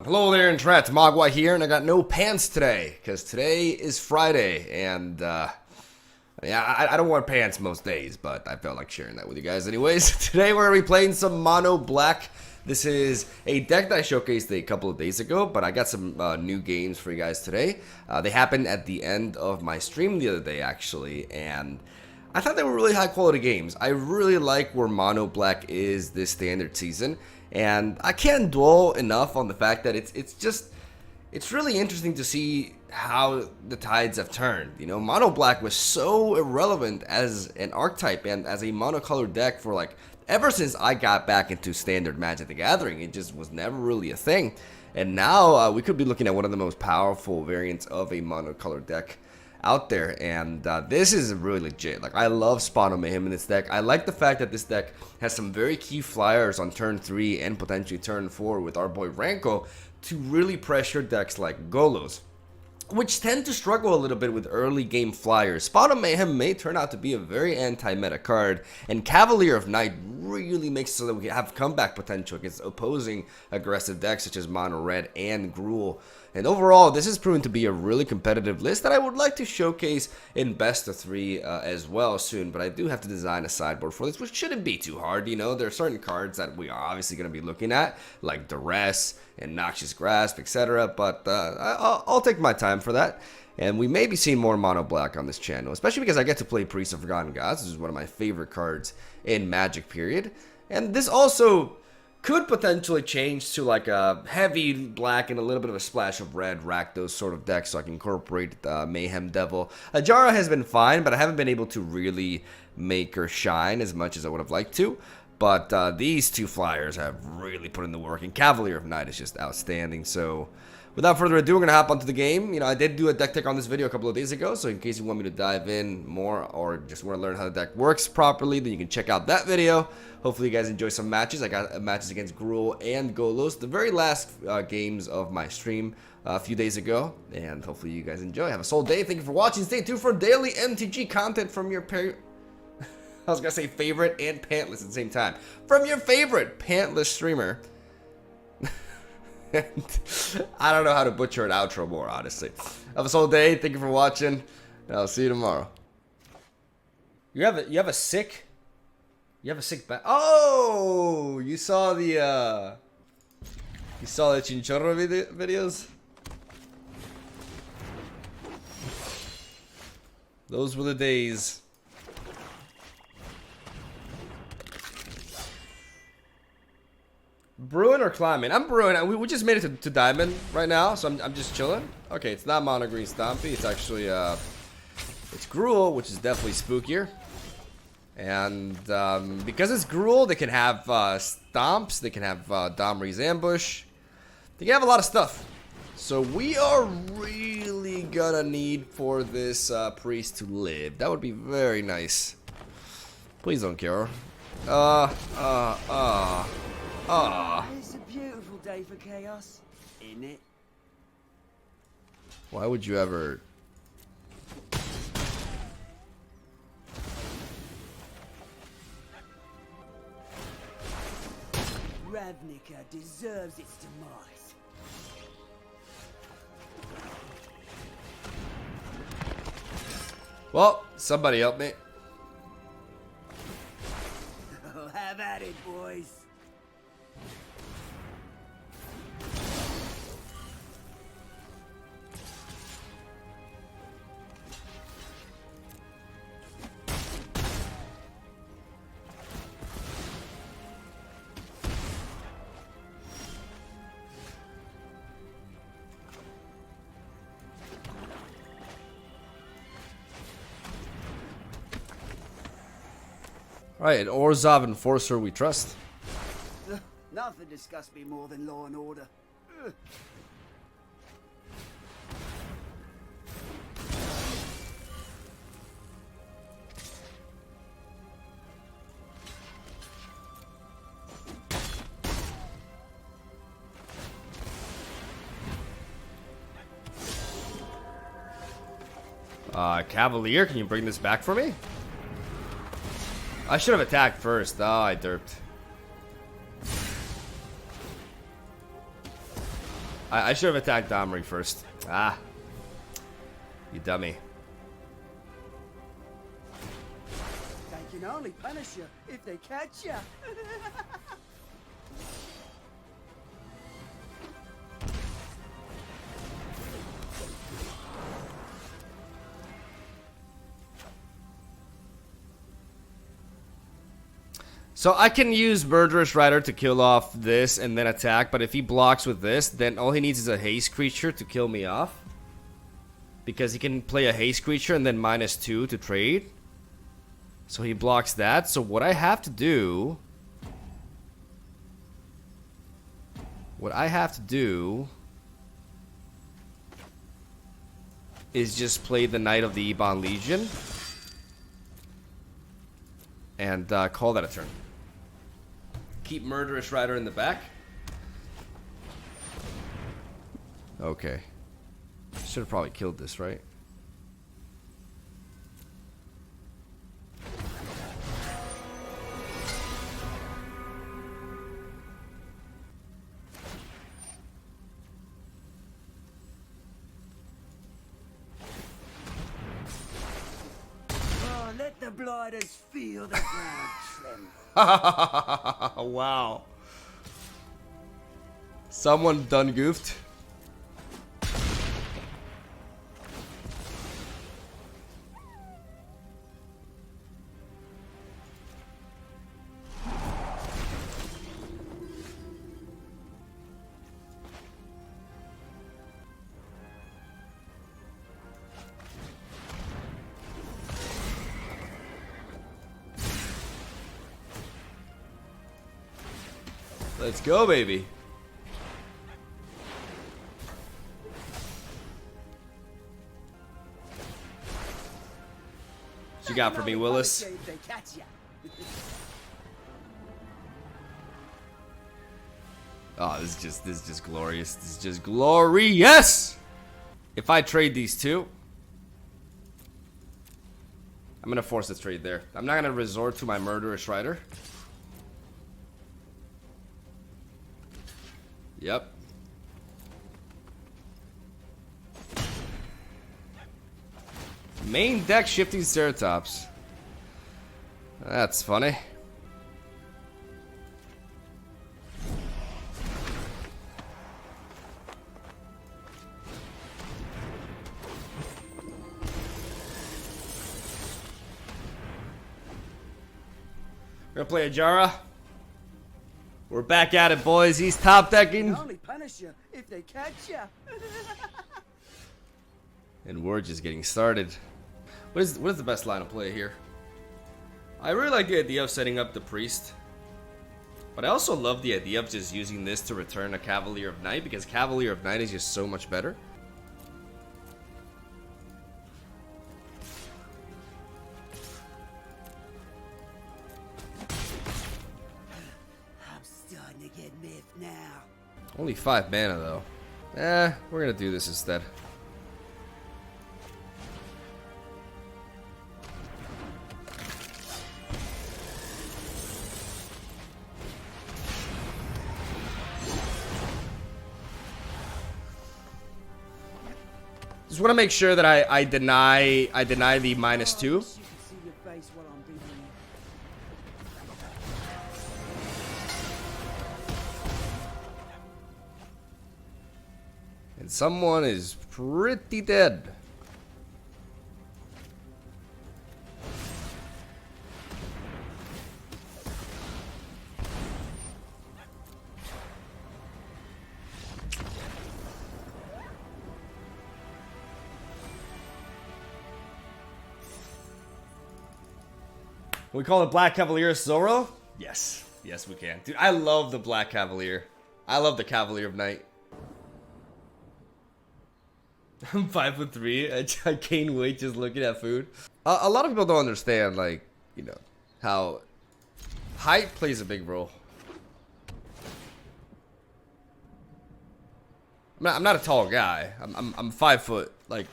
Hello there, internet. Mogwai here, and I got no pants today because today is Friday, and yeah, I don't wear pants most days, but I felt like sharing that with you guys anyways. Today we're gonna be playing some Mono Black. This is a deck that I showcased a couple of days ago, but I got some new games for you guys today. They happened at the end of my stream the other day, actually, and I thought they were really high quality games. I really like where Mono Black is this standard season, and I can't dwell enough on the fact that it's really interesting to see how the tides have turned. You know, Mono Black was so irrelevant as an archetype and as a monocolored deck for like ever since I got back into standard Magic the Gathering. It just was never really a thing, and now we could be looking at one of the most powerful variants of a monocolored deck out there, and this is really legit. Like, I love Spawn of Mayhem in this deck. I like the fact that this deck has some very key flyers on turn 3 and potentially turn 4 with our boy Ranko to really pressure decks like Golos, which tend to struggle a little bit with early game flyers. Spawn of Mayhem may turn out to be a very anti-meta card, and Cavalier of Night really makes it so that we have comeback potential against opposing aggressive decks such as Mono Red and Gruel. And overall, this has proven to be a really competitive list that I would like to showcase in best of 3 as well soon. But I do have to design a sideboard for this, which shouldn't be too hard. You know, there are certain cards that we are obviously going to be looking at, like Duress and Noxious Grasp, etc. But I'll take my time for that. And we may be seeing more Mono Black on this channel, especially because I get to play Priest of Forgotten Gods, which is one of my favorite cards in Magic, period. And this also could potentially change to like a heavy black and a little bit of a splash of red Rakdos sort of deck, so I can incorporate Mayhem Devil. Ajara has been fine, but I haven't been able to really make her shine as much as I would have liked to. But these two flyers have really put in the work, and Cavalier of Night is just outstanding. So without further ado, we're going to hop onto the game. You know, I did do a deck tech on this video a couple of days ago, so in case you want me to dive in more or just want to learn how the deck works properly, then you can check out that video. Hopefully you guys enjoy some matches. I got matches against Gruel and Golos, the very last games of my stream a few days ago, and hopefully you guys enjoy. Have a soul day. Thank you for watching. Stay tuned for daily MTG content from your I was going to say favorite and pantless at the same time. From your favorite pantless streamer. I don't know how to butcher an outro more, honestly. Have a soul day. Thank you for watching, and I'll see you tomorrow. You have a sick back. Oh, you saw the Chinchorro videos? Those were the days. Brewing or climbing? I'm brewing. We just made it to diamond right now, so I'm just chilling. Okay, it's not mono green stompy. It's actually it's Gruel, which is definitely spookier. And because it's Gruel, they can have stomps. They can have Domri's ambush. They can have a lot of stuff. So we are really gonna need for this priest to live. That would be very nice. Please don't kill her. It's a beautiful day for chaos, isn't it? Why would you ever? Ravnica deserves its demise. Well, somebody help me. Oh, have at it, boys. Alright, an Orzhov Enforcer we trust. Nothing disgusts me more than law and order. Cavalier, can you bring this back for me? I should have attacked first. Oh, I derped. I should have attacked Domri first. Ah. You dummy. They can only punish you if they catch you. So I can use Murderous Rider to kill off this and then attack, but if he blocks with this, then all he needs is a haste creature to kill me off. Because he can play a haste creature and then -2 to trade. So he blocks that. So what I have to do... is just play the Knight of the Ebon Legion. And call that a turn. Keep Murderous Rider in the back. Okay. Should have probably killed this, right? Oh, let the blighters feel the ground tremble. Wow. Someone done goofed. Let's go, baby. What you got for me, Willis? If they catch you. Oh, this is just glorious. This is just glorious. If I trade these two, I'm gonna force the trade there. I'm not gonna resort to my Murderous Rider. Yep. Main deck Shifting Ceratops. That's funny. We're gonna play a Jara. We're back at it, boys. He's top decking. They only punish you if they catch you. And we're just getting started. What is the best line of play here? I really like the idea of setting up the Priest. But I also love the idea of just using this to return a Cavalier of Night, because Cavalier of Night is just so much better. Now. Only 5 mana though. We're gonna do this instead. Just want to make sure that I deny the -2. And someone is pretty dead. Can we call it Black Cavalier Zoro? Yes. Yes, we can. Dude, I love the Black Cavalier. I love the Cavalier of Night. I'm 5'3". I gain weight just looking at food. A lot of people don't understand, like, you know, how height plays a big role. I'm not a tall guy. I'm 5 foot. Like,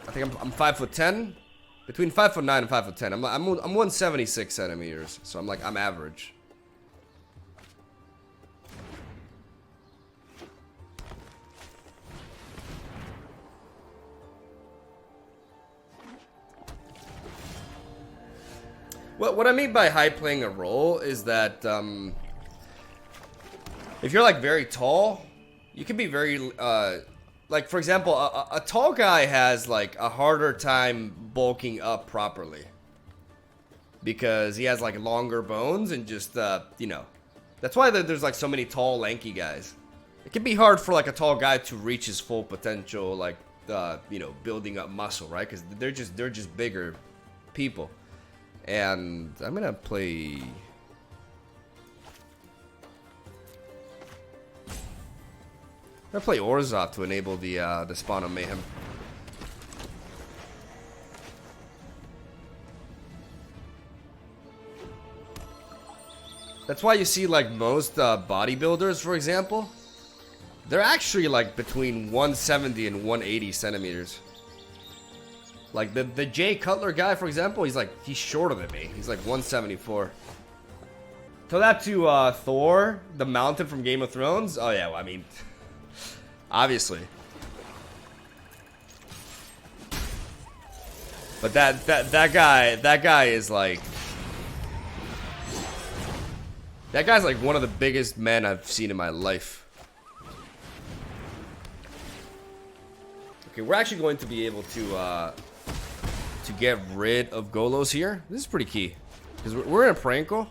I think I'm 5'10", between 5'9" and 5'10". I'm 176 centimeters, so I'm average. What I mean by high playing a role is that if you're like very tall, you can be very like for example, a tall guy has like a harder time bulking up properly because he has like longer bones and just you know, that's why there's like so many tall lanky guys. It can be hard for like a tall guy to reach his full potential, like you know, building up muscle, right? Because they're just bigger people. And I'm gonna play. I'm gonna play Orzhov to enable the Spawn of Mayhem. That's why you see like most bodybuilders, for example, they're actually like between 170 and 180 centimeters. Like the Jay Cutler guy, for example, he's shorter than me. He's like 174. Tell that to Thor, the Mountain from Game of Thrones. Oh yeah, well, I mean, obviously. But that guy is like, that guy's like one of the biggest men I've seen in my life. Okay, we're actually going to be able to get rid of Golos here. This is pretty key because we're in a Pranko.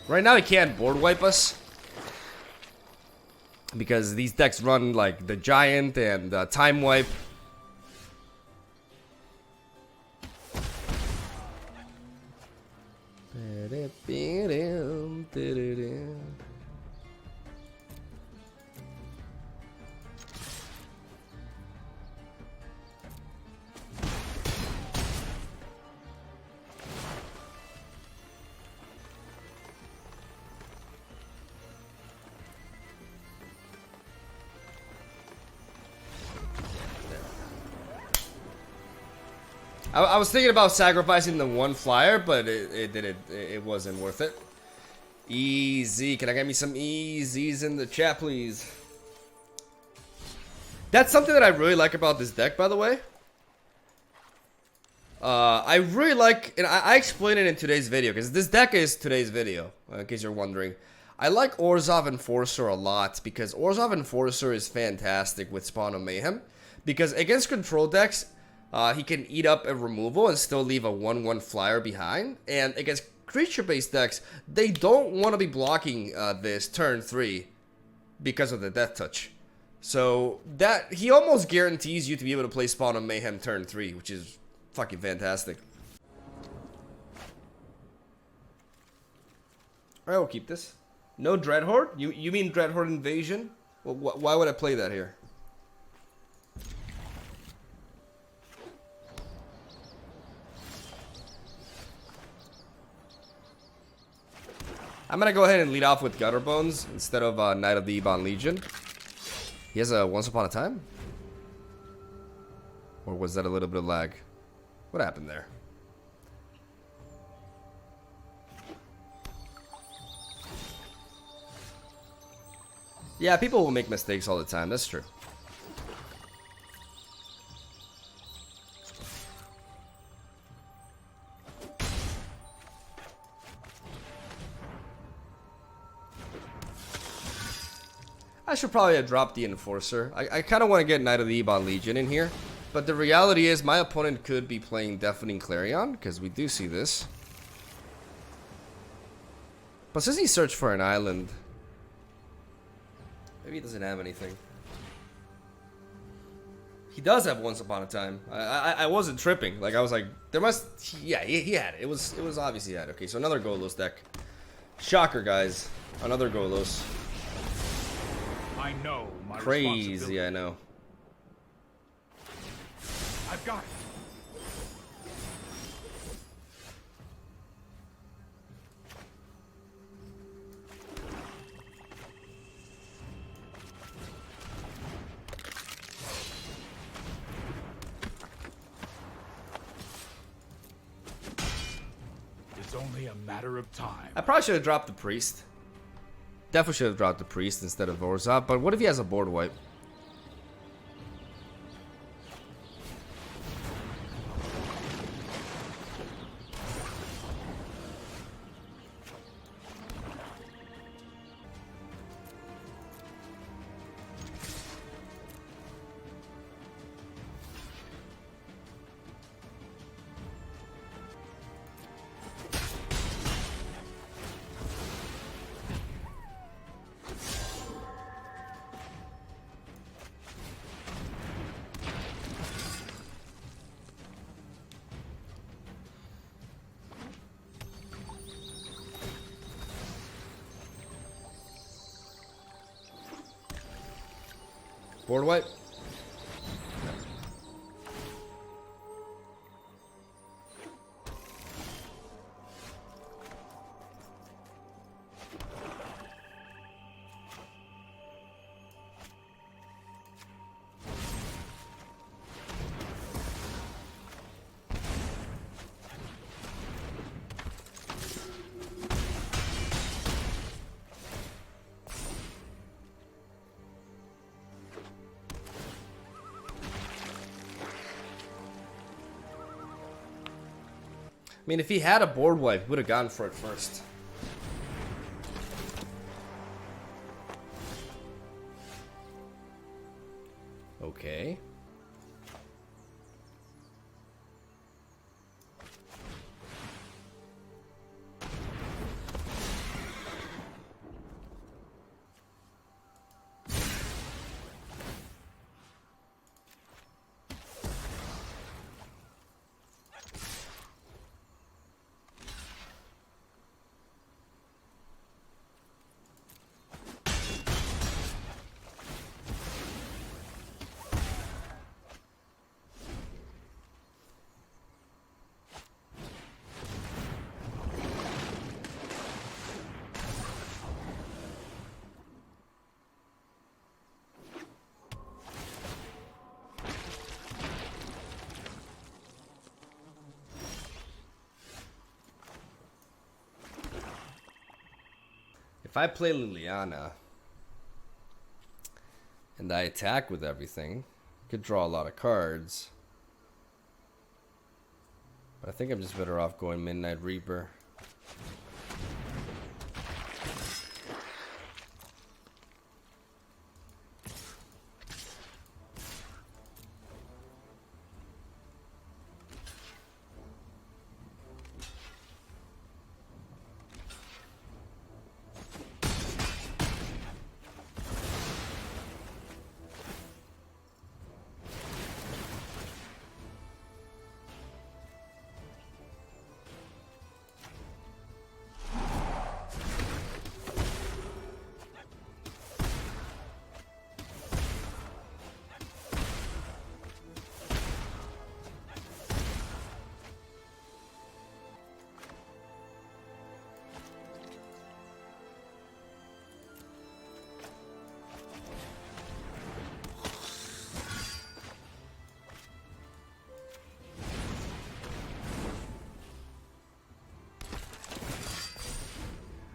Right now he can't board wipe us because these decks run like the Giant and Time Wipe. I was thinking about sacrificing the one flyer, but it wasn't worth it. Easy. Can I get me some easies in the chat, please? That's something that I really like about this deck, by the way. I really like, and I explained it in today's video, because this deck is today's video, in case you're wondering. I like Orzhov Enforcer a lot, because Orzhov Enforcer is fantastic with Spawn of Mayhem. Because against control decks, he can eat up a removal and still leave a 1/1 flyer behind. And against creature-based decks, they don't want to be blocking this turn 3 because of the Death Touch. So that he almost guarantees you to be able to play Spawn of Mayhem turn 3, which is fucking fantastic. Alright, we'll keep this. No Dreadhorde? You mean Dreadhorde Invasion? Well, why would I play that here? I'm gonna go ahead and lead off with Gutterbones instead of Knight of the Ebon Legion. He has a Once Upon a Time? Or was that a little bit of lag? What happened there? Yeah, people will make mistakes all the time, that's true. I should probably have dropped the Enforcer. I kind of want to get Knight of the Ebon Legion in here. But the reality is my opponent could be playing Deafening Clarion, because we do see this. But since he searched for an island, maybe he doesn't have anything. He does have Once Upon a Time. I wasn't tripping. Like, I was like, there must... Yeah, he had it. It was obviously he had it. Okay, so another Golos deck. Shocker, guys. Another Golos. I know my Crazy, I know. I've got it. a matter of time. I probably should have dropped the priest. Definitely should have dropped the priest instead of Orzhov. But what if he has a board wipe? Board wipe. I mean, if he had a board wipe, he would have gone for it first. Okay. If I play Liliana and I attack with everything, I could draw a lot of cards. But I think I'm just better off going Midnight Reaper.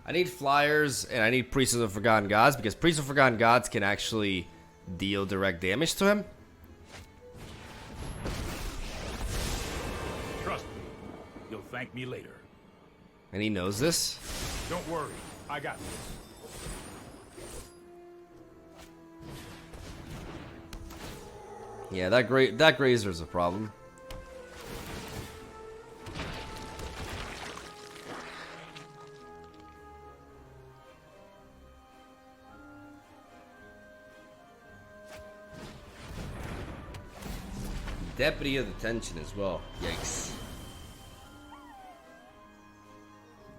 I need flyers and I need Priests of the Forgotten Gods because Priests of the Forgotten Gods can actually deal direct damage to him. Trust me, you'll thank me later. And he knows this. Don't worry, I got this. Yeah, that Grazer's a problem. Deputy of the Tension as well. Yikes.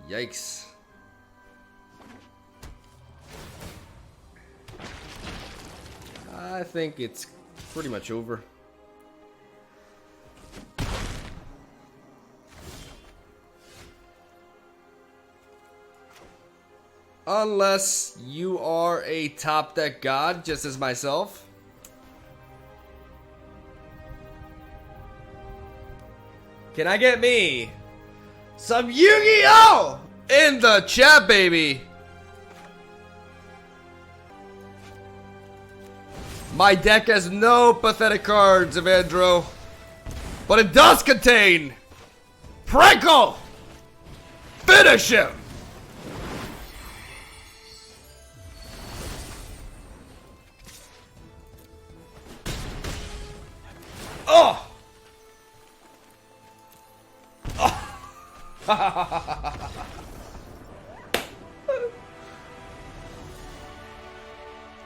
Yikes. I think it's pretty much over. Unless you are a top deck god, just as myself. Can I get me Some Yu-Gi-Oh! In the chat, baby. My deck has no pathetic cards, Evandro. But it does contain Prickle! Finish him! Oh!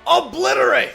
Obliterate!